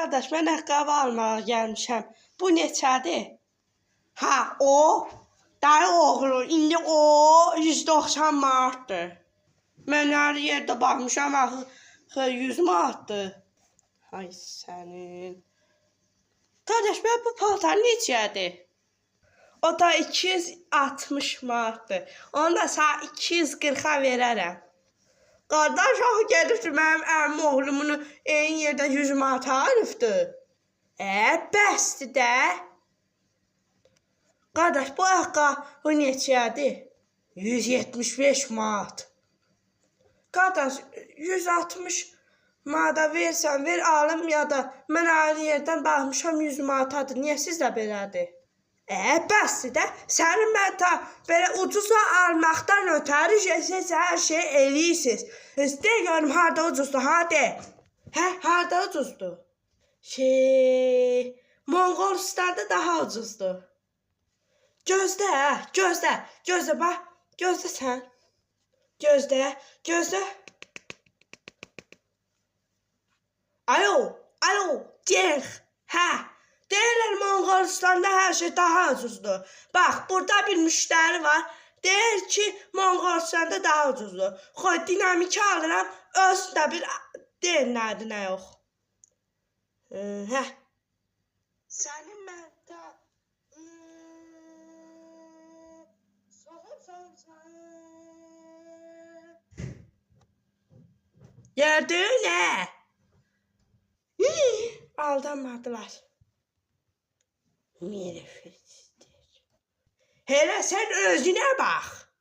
Qardaş, mən ayaqqabı almağa gəlmişəm. Bu neçədir? Ha, o dayı oğlu, indi o 190 manatdır. Mən hər yerdə baxmışam, axı 100 manatdır. Ay sənin. Qardaş, mən bu paltar neçədir? O da 260 manatdır. Onu da sana 240-a verərəm. Qardaş, axı gedibdir mənim əmim oğlumunu eyni yerdə 100 manata alıbdır. Bəsdir də. Qardaş, bu ayaqqabı neçədir? 175 manat. Qardaş, 160 manata versən, ver alım ya da mən ayrı yerdən baxmışam 100 manatadır. Niyə sizdə belədir? Bəsdir də. Sənin mən ta belə ucuzla almaqdan ötəri siz hər şey eləyirsiniz. De görüm, harada ucuzdur, hadi. Harada ucuzdur? Monqolistan'da daha ucuzdur. Gözlə, bax. Gözlə sən. Gözlə. Alo, deyək. Deyirlər Monqolistan'da hər şey daha ucuzdur. Bax, burada bir müştəri var. Deyir ki, Monqolistan'da daha ucuzdur. Xoy, dinamiki alıram, özü bir deyir nədir, nə yox. Sənin məndə Gördün, nə? Aldanmadılar. Hele sen özüne bak.